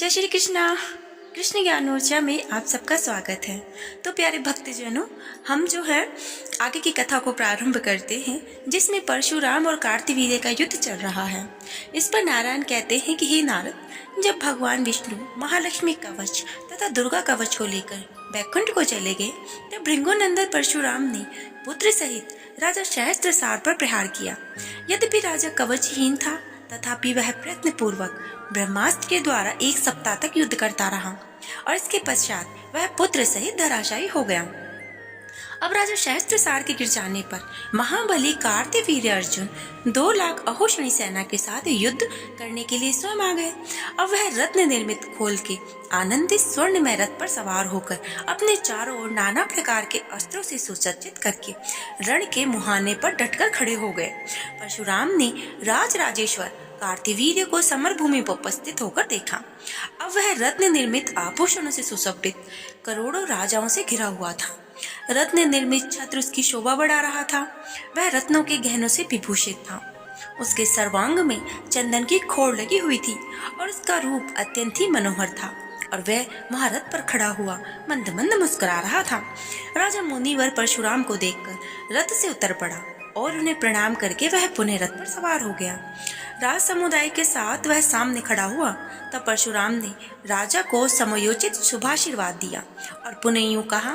जय श्री कृष्णा। कृष्ण ज्ञान ऊर्जा में आप सबका स्वागत है। तो प्यारे भक्तजनों, हम जो है आगे की कथा को प्रारंभ करते हैं, जिसमें परशुराम और कार्तिवीर्य का युद्ध चल रहा है। इस पर नारायण कहते हैं कि हे नारद, जब भगवान विष्णु महालक्ष्मी कवच तथा दुर्गा कवच को लेकर बैकुंठ को चले गए, तब भृंगुनंदन परशुराम ने पुत्र सहित राजा सहस्त्रसार पर प्रहार किया। यद्यपि राजा कवचहीन था, तथापि वह प्रयत्न पूर्वक ब्रह्मास्त्र के द्वारा 1 सप्ताह तक युद्ध करता रहा और इसके पश्चात वह पुत्र सहित धराशायी हो गया। अब राजा सहस्त्रसार के गिर जाने पर महाबली कार्तिवीर्य अर्जुन 2 लाख अहोशणी सेना के साथ युद्ध करने के लिए स्वयं आ गए। अब वह रत्न निर्मित खोल के आनंदित स्वर्णमय रथ पर सवार होकर अपने चारों ओर नाना प्रकार के अस्त्रों से सुसज्जित करके रण के मुहाने पर डटकर खड़े हो गए। परशुराम ने राजराजेश्वर कार्तिवीर्य को समर भूमि पर उपस्थित होकर देखा। अब वह रत्न निर्मित आभूषणों से सुशोभित करोड़ों राजाओं से घिरा हुआ था। रत्न निर्मित छत्र उसकी शोभा बढ़ा रहा था। वह रत्नों के गहनों से विभूषित था। उसके सर्वांग में चंदन की खोड़ लगी हुई थी और उसका रूप अत्यंत ही मनोहर था और वह महारथ पर खड़ा हुआ मंद मंद मुस्कुरा रहा था। राजा मुनिवर परशुराम को देखकर रथ से उतर पड़ा और उन्हें प्रणाम करके वह पुनः रथ पर सवार हो गया। राज समुदाय के साथ वह सामने खड़ा हुआ। तब परशुराम ने राजा को समयोचित शुभाशीर्वाद दिया और पुनः यूं कहा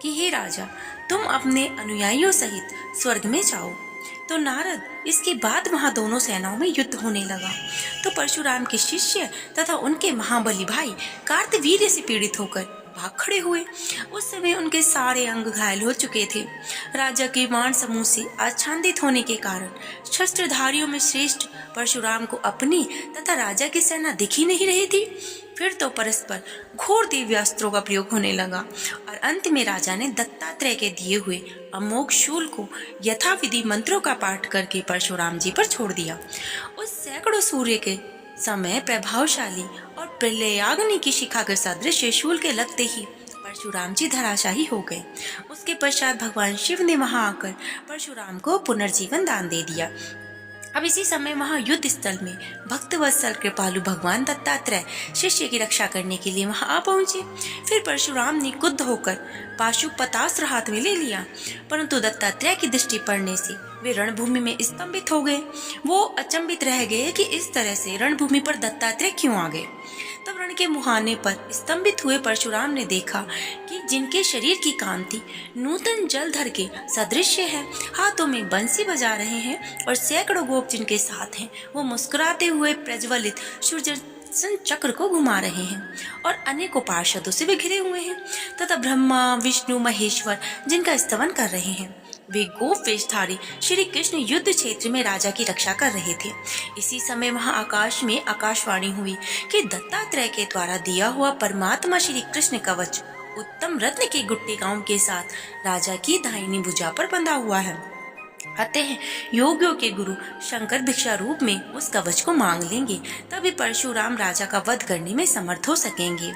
कि हे राजा, तुम अपने अनुयायियों सहित स्वर्ग में जाओ। तो नारद, इसके बाद वहां दोनों सेनाओं में युद्ध होने लगा। तो परशुराम के शिष्य तथा उनके महाबली भाई कार्तिवीर्य से पीड़ित होकर भाग खड़े हुए। उस समय उनके सारे अंग घायल हो चुके थे। राजा के बाण समूह से आच्छादित होने के कारण शस्त्रधारियों में श्रेष्ठ परशुराम को अपनी तथा राजा की सेना दिख ही नहीं रही थी। फिर तो परस्पर घोर दिव्यास्त्रों का प्रयोग होने लगा और अंत में राजा ने दत्तात्रेय के दिए हुए अमोघ शूल को यथाविधि मंत्रों का पाठ करके परशुराम जी पर छोड़ दिया। उस सैकड़ों सूर्य के समय प्रभावशाली और प्रलयाग्नि की शिखा के सदृश शूल के लगते ही परशुराम जी धराशायी हो गए। उसके पश्चात भगवान शिव ने वहां आकर परशुराम को पुनर्जीवन दान दे दिया। अब इसी समय वहां युद्ध स्थल में भक्तवत्सल कृपालु भगवान दत्तात्रेय शिष्य की रक्षा करने के लिए वहां आ पहुंचे। फिर परशुराम ने क्रुद्ध होकर पाशुपतास्त्र हाथ में ले लिया, परंतु दत्तात्रेय की दृष्टि पड़ने से वे रणभूमि में स्तंभित हो गए। वो अचंभित रह गए कि इस तरह से रणभूमि पर दत्तात्रेय क्यों आ गए। तब रण के मुहाने पर स्तंभित हुए परशुराम ने देखा कि जिनके शरीर की कांति नूतन जलधर के सदृश है, हाथों में बंसी बजा रहे हैं और सैकड़ों गोप जिनके साथ हैं, वो मुस्कुराते हुए प्रज्वलित सुदर्शन चक्र को घुमा रहे हैं और अनेकों पार्षदों से वे घिरे हुए हैं तथा ब्रह्मा विष्णु महेश्वर जिनका स्तवन कर रहे हैं। वे गोप वेशधारी श्री कृष्ण युद्ध क्षेत्र में राजा की रक्षा कर रहे थे। इसी समय वहां आकाश में आकाशवाणी हुई कि दत्तात्रेय के द्वारा दिया हुआ परमात्मा श्री कृष्ण कवच उत्तम रत्न के गुट्टिकाओं के साथ राजा की दाहिनी भुजा पर बंधा हुआ है। अतः योगियों के गुरु शंकर भिक्षा रूप में उस कवच को मांग लेंगे, तभी परशुराम राजा का वध करने में समर्थ हो सकेंगे।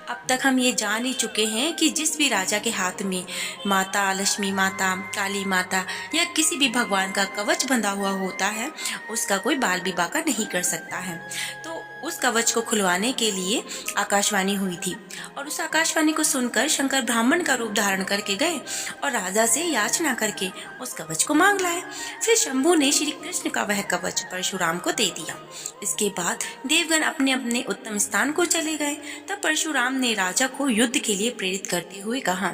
अब तक हम ये जान ही चुके हैं कि जिस भी राजा के हाथ में माता लक्ष्मी माता, काली माता या किसी भी भगवान का कवच बंधा हुआ होता है, उसका कोई बाल विवाह नहीं कर सकता है। तो उस कवच को खुलवाने के लिए आकाशवाणी हुई थी और उस आकाशवाणी को सुनकर शंकर ब्राह्मण का रूप धारण करके गए और राजा से याचना करके उस कवच को मांग लाए। फिर शंभू ने श्री कृष्ण का वह कवच परशुराम को दे दिया। इसके बाद देवगण अपने अपने उत्तम स्थान को चले गए। तब परशुराम ने राजा को युद्ध के लिए प्रेरित करते हुए कहा।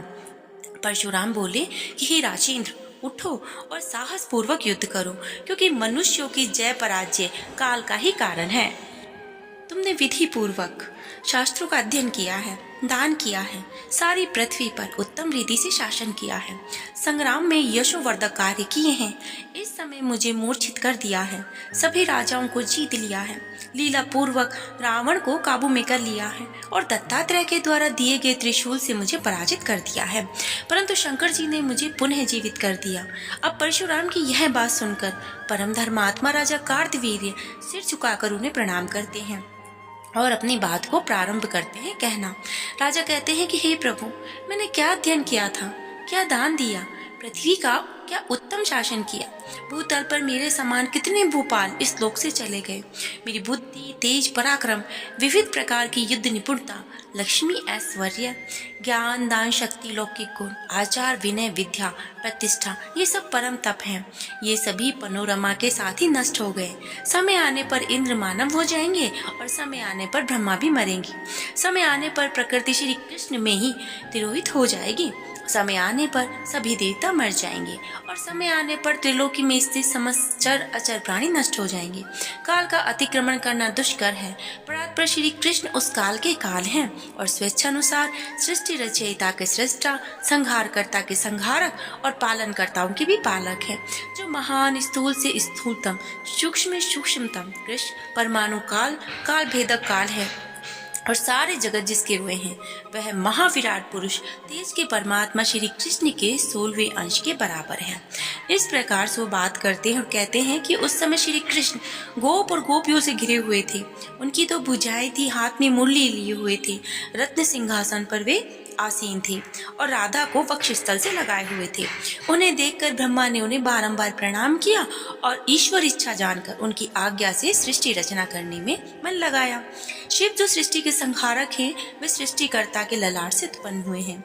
परशुराम बोले कि हे राजेंद्र, उठो और साहस पूर्वक युद्ध करो, क्योंकि मनुष्यों की जय पराजय काल का ही कारण है। तुमने विधि पूर्वक शास्त्रों का अध्ययन किया है, दान किया है, सारी पृथ्वी पर उत्तम रीति से शासन किया है, संग्राम में यशोवर्धक कार्य किए हैं। इस समय मुझे मूर्छित कर दिया है, सभी राजाओं को जीत लिया है, लीला पूर्वक रावण को काबू में कर लिया है और दत्तात्रेय के द्वारा दिए गए त्रिशूल से मुझे पराजित कर दिया है, परंतु शंकर जी ने मुझे पुनः जीवित कर दिया। अब परशुराम की यह बात सुनकर परम धर्मात्मा राजा कार्तिवीर्य सिर झुकाकर उन्हें प्रणाम करते हैं और अपनी बात को प्रारंभ करते हैं कहना। राजा कहते हैं कि हे प्रभु, मैंने क्या अध्ययन किया था, क्या दान दिया, पृथ्वी का क्या उत्तम शासन किया। भूतल पर मेरे समान कितने भूपाल इस लोक से चले गए। मेरी बुद्धि, तेज, पराक्रम, विविध प्रकार की युद्ध निपुणता, लक्ष्मी, ऐश्वर्य, ज्ञान, दान, शक्ति, लौकिक गुण, आचार, विनय, विद्या, प्रतिष्ठा, ये सब परम तप हैं। ये सभी मनोरमा के साथ ही नष्ट हो गए। समय आने पर इंद्र मानव हो जाएंगे और समय आने पर ब्रह्मा भी मरेंगे। समय आने पर प्रकृति श्री कृष्ण में ही तिरोहित हो जाएगी। समय आने पर सभी देवता मर जाएंगे और समय आने पर त्रिलोकी में स्थित समस्त चर अचर प्राणी नष्ट हो जाएंगे। काल का अतिक्रमण करना दुष्कर है। परात्पर श्री कृष्ण उस काल के काल हैं और स्वेच्छानुसार सृष्टि रचयिता के सृष्टा, संहारकर्ता के संहारक और पालनकर्ताओं के भी पालक हैं। जो महान स्थूल से स्थूलतम, सूक्ष्म में सूक्ष्मतम कृष्ण परमाणु काल, काल भेदक काल है और सारे जगत जिसके हुए हैं, वह महाविराट पुरुष तेज के परमात्मा श्री कृष्ण के 16वें अंश के बराबर है। इस प्रकार से वो बात करते हैं और कहते हैं कि उस समय श्री कृष्ण गोप और गोपियों से घिरे हुए थे। उनकी तो भुजाएं थी, हाथ में मुरली लिए हुए थे, रत्न सिंहासन पर वे आसीन थे और राधा को वक्षस्थल से लगाए हुए थे। उन्हें देखकर ब्रह्मा ने उन्हें बारंबार प्रणाम किया और ईश्वर इच्छा जानकर उनकी आज्ञा से सृष्टि रचना करने में मन लगाया। शिव जो सृष्टि के संहारक हैं, वे सृष्टिकर्ता के ललाट से उत्पन्न हुए हैं।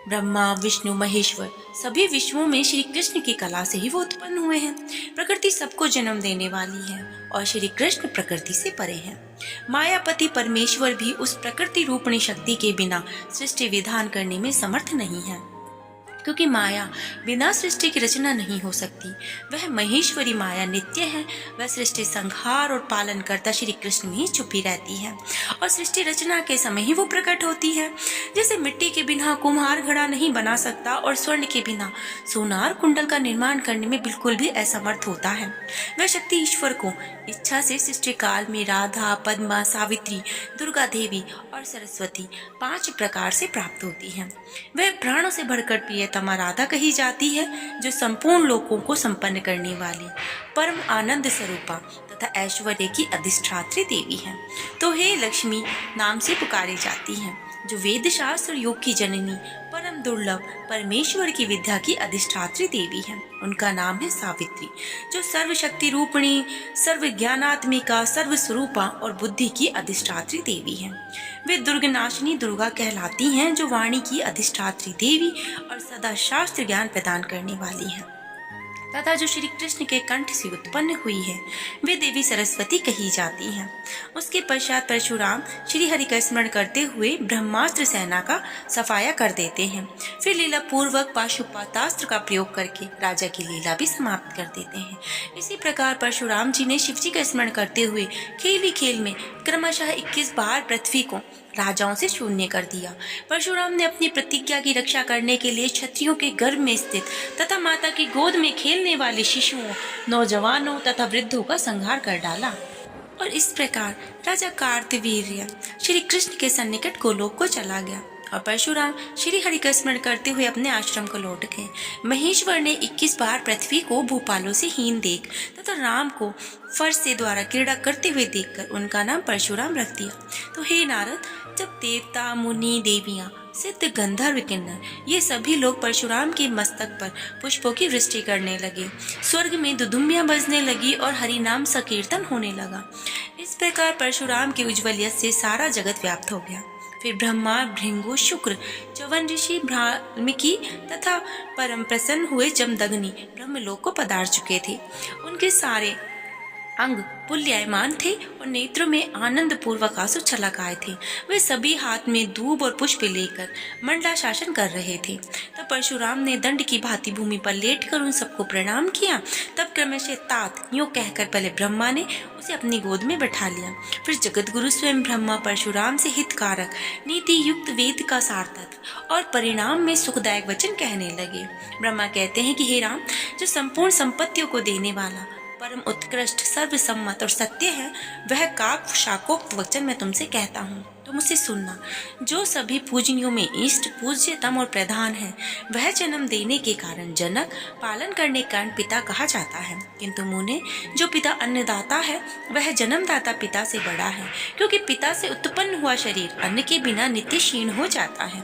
ब्रह्मा, विष्णु, महेश्वर सभी विश्वों में श्री कृष्ण की कला से ही वो उत्पन्न हुए हैं। प्रकृति सबको जन्म देने वाली है और श्री कृष्ण प्रकृति से परे हैं। मायापति परमेश्वर भी उस प्रकृति रूपणी शक्ति के बिना सृष्टि विधान करने में समर्थ नहीं है, क्योंकि माया बिना सृष्टि की रचना नहीं हो सकती। वह महेश्वरी माया नित्य है। वह सृष्टि संहार और पालन करता श्री कृष्ण में ही छुपी रहती है और सृष्टि रचना के समय ही वो प्रकट होती है। जैसे मिट्टी के बिना कुम्हार घड़ा नहीं बना सकता और स्वर्ण के बिना सोनार कुंडल का निर्माण करने में बिल्कुल भी असमर्थ होता है, वह शक्ति ईश्वर को इच्छा से सृष्टि काल में राधा, पद्मा, सावित्री, दुर्गा देवी और सरस्वती 5 प्रकार से प्राप्त होती है। वह प्राणों से बढ़कर प्रियतमा राधा कही जाती है, जो संपूर्ण लोकों को संपन्न करने वाली परम आनंद स्वरूपा तथा ऐश्वर्य की अधिष्ठात्री देवी है। तो हे लक्ष्मी नाम से पुकारी जाती है, जो वेद शास्त्र योग की जननी, परम दुर्लभ परमेश्वर की विद्या की अधिष्ठात्री देवी है। उनका नाम है सावित्री, जो सर्वशक्ति रूपिणी, सर्व ज्ञानात्मिका, सर्व स्वरूपा और बुद्धि की अधिष्ठात्री देवी है। वे दुर्गनाशिनी दुर्गा कहलाती हैं, जो वाणी की अधिष्ठात्री देवी और सदा शास्त्र ज्ञान प्रदान करने वाली है तथा जो श्री कृष्ण के कंठ से उत्पन्न हुई है, वे देवी सरस्वती कही जाती हैं। उसके पश्चात परशुराम श्री हरि का स्मरण करते हुए ब्रह्मास्त्र सेना का सफाया कर देते हैं। फिर लीला पूर्वक पाशुपतास्त्र का प्रयोग करके राजा की लीला भी समाप्त कर देते हैं। इसी प्रकार परशुराम जी ने शिव जी का स्मरण करते हुए खेल ही खेल में क्रमशः 21 बार पृथ्वी को राजाओं से शून्य कर दिया। परशुराम ने अपनी प्रतिज्ञा की रक्षा करने के लिए क्षत्रियों के गर्भ में स्थित तथा माता की गोद में खेलने वाले शिशुओं, नौजवानों तथा वृद्धों का संहार कर डाला और इस प्रकार राजा कार्तवीर्य श्री कृष्ण के सन्निकट गोलोक को चला गया और परशुराम श्री हरि का स्मरण करते हुए अपने आश्रम को लौट गए। महेश्वर ने 21 बार पृथ्वी को भूपालों से हीन देख तथा राम को फर्श से द्वारा क्रीड़ा करते हुए देखकर उनका नाम परशुराम रख दिया। तो हे नारद, जब देवता, मुनि, देवियां, सिद्ध, गंधर्व, किन्नर ये सभी लोग परशुराम के मस्तक पर पुष्पों की वृष्टि करने लगे, स्वर्ग में दुदुम्बियां बजने लगी और हरि नाम संकीर्तन होने लगा। इस प्रकार परशुराम के उज्ज्वल यश से सारा जगत व्याप्त हो गया। फिर ब्रह्मा, भृंगु, शुक्र, च्यवन ऋषि, वाल्मीकि तथा परम प्रसन्न हुए जमदग्नि ब्रह्मलोक को पधार चुके थे। उनके सारे अंग पुल्यायमान थे और नेत्रों में आनंद पूर्वक आंसू छलक आए थे। वे सभी हाथ में दूब और पुष्प लेकर मंडला शासन कर रहे थे। तब परशुराम ने दंड की भांति भूमि पर लेटकर उन सबको प्रणाम किया। तब क्रमशः तात यूं कहकर पहले ब्रह्मा ने उसे अपनी गोद में बैठा लिया। फिर जगत गुरु स्वयं ब्रह्मा परशुराम से हितकारक, नीति युक्त वेद का सार तत्व और परिणाम में सुखदायक वचन कहने लगे। ब्रह्मा कहते हैं कि हे राम, जो संपूर्ण संपत्तियों को देने वाला, परम उत्कृष्ट, सर्वसम्मत और सत्य है, वह काक शाकोक्त वचन मैं तुमसे कहता हूँ। तो मुझसे सुनना, जो सभी पूजनियों में इष्ट, पूज्यतम और प्रधान है, वह जन्म देने के कारण जनक, पालन करने के कारण पिता कहा जाता है। किंतु मुने, जो पिता अन्नदाता है, वह जन्मदाता पिता से बड़ा है, क्योंकि पिता से उत्पन्न हुआ शरीर अन्न के बिना नित्य क्षीण हो जाता है।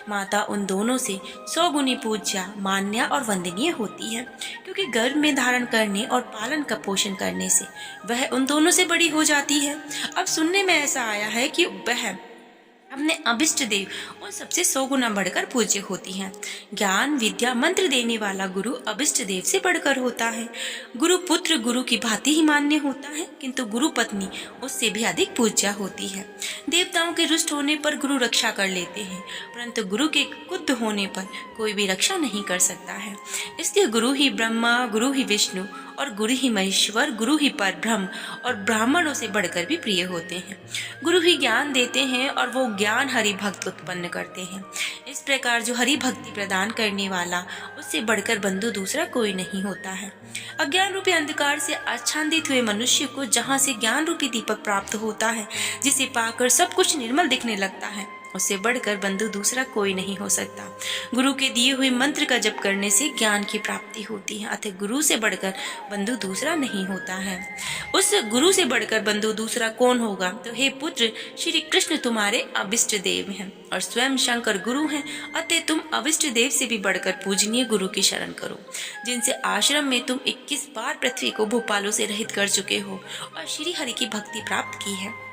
माता उन दोनों से 100 गुनी पूज्या, मान्या और वंदनीय होती है, क्योंकि गर्भ में धारण करने और पालन का पोषण करने से वह उन दोनों से बड़ी हो जाती है। अब सुनने में ऐसा आया है कि वह अपने अभिष्ट देव उन सबसे 100 गुना बढ़कर पूज्य होती है। ज्ञान, विद्या, मंत्र देने वाला गुरु अभिष्ट देव से बढ़कर होता है। गुरु पुत्र गुरु की भांति ही मान्य होता है, किंतु गुरु पत्नी उससे भी अधिक पूज्य होती है। देवताओं के रुष्ट होने पर गुरु रक्षा कर लेते हैं, परंतु गुरु के क्रुद्ध होने पर कोई भी रक्षा नहीं कर सकता है। इसलिए गुरु ही ब्रह्मा, गुरु ही विष्णु और गुरु ही महेश्वर, गुरु ही परब्रह्म और ब्राह्मणों से बढ़कर भी प्रिय होते हैं। गुरु ही ज्ञान देते हैं और वो ज्ञान हरि भक्त उत्पन्न करते हैं। इस प्रकार जो हरि भक्ति प्रदान करने वाला, उससे बढ़कर बंधु दूसरा कोई नहीं होता है। अज्ञान रूपी अंधकार से आच्छादित हुए मनुष्य को जहाँ से ज्ञान रूपी दीपक प्राप्त होता है, जिसे पाकर सब कुछ निर्मल दिखने लगता है, उससे बढ़कर बंधु दूसरा कोई नहीं हो सकता। गुरु के दिए हुए मंत्र का जप करने से ज्ञान की प्राप्ति होती है, अतः गुरु से बढ़कर बंधु दूसरा नहीं होता है। उस गुरु से बढ़कर बंधु दूसरा कौन होगा? तो हे पुत्र, श्री कृष्ण तुम्हारे अभिष्ट देव हैं और स्वयं शंकर गुरु हैं, अतः तुम अभिष्ट देव से भी बढ़कर पूजनीय गुरु की शरण करो, जिनसे आश्रम में तुम 21 बार पृथ्वी को भूपालों से रहित कर चुके हो और श्री हरि की भक्ति प्राप्त की है।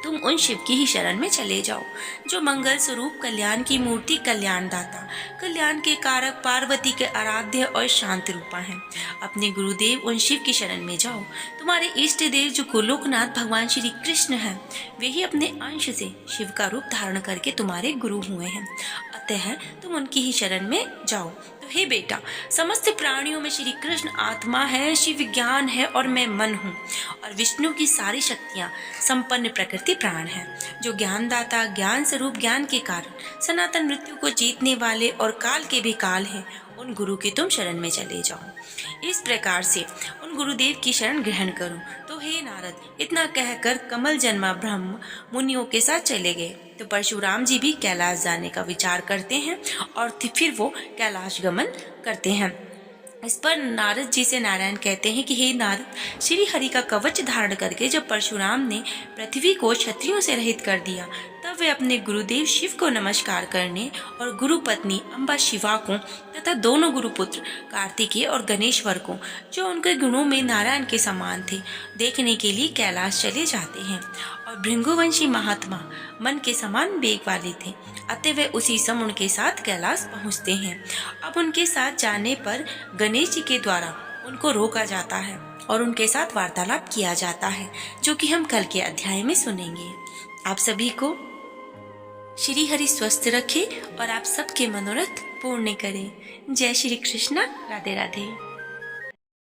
तुम उन शिव की ही शरण में चले जाओ, जो मंगल स्वरूप, कल्याण की मूर्ति, कल्याण दाता, कल्याण के कारक, पार्वती के आराध्य और शांत रूपा हैं। अपने गुरुदेव उन शिव की शरण में जाओ। तुम्हारे इष्ट देव जो गोलोकनाथ भगवान श्री कृष्ण हैं, वे ही अपने अंश से शिव का रूप धारण करके तुम्हारे गुरु हुए हैं, अतः तुम उनकी ही शरण में जाओ। हे बेटा, समस्त प्राणियों में श्री कृष्ण आत्मा है, शिव ज्ञान है और मैं मन हूँ, और विष्णु की सारी शक्तियाँ संपन्न प्रकृति प्राण है, जो ज्ञानदाता, ज्ञान स्वरूप, ज्ञान के कारण सनातन मृत्यु को जीतने वाले और काल के भी काल है। उन गुरु की तुम शरण में चले जाओ। इस प्रकार से उन गुरुदेव की शरण ग्रहण करो। तो हे नारद, इतना कहकर कमल जन्मा ब्रह्म मुनियों के साथ चले गए। तो परशुराम जी भी कैलाश जाने का विचार करते हैं और फिर वो कैलाश गमन करते हैं। इस पर नारद जी से नारायण कहते हैं कि हे नारद, श्री हरि का कवच धारण करके जब परशुराम ने पृथ्वी को क्षत्रियों से रहित कर दिया, तब वे अपने गुरुदेव शिव को नमस्कार करने और गुरु पत्नी अम्बा शिवा को तथा दोनों गुरुपुत्र कार्तिकेय और गणेश्वर को, जो उनके गुणों में नारायण के समान थे, देखने के लिए कैलाश चले जाते हैं। और भृंगुवंशी महात्मा मन के समान वेग वाले थे, अतः वे उसी समय उनके साथ कैलाश पहुँचते हैं। अब उनके साथ जाने पर गणेश जी के द्वारा उनको रोका जाता है और उनके साथ वार्तालाप किया जाता है, जो कि हम कल के अध्याय में सुनेंगे। आप सभी को श्री हरि स्वस्थ रखे और आप सबके मनोरथ पूर्ण करें। जय श्री कृष्ण। राधे राधे।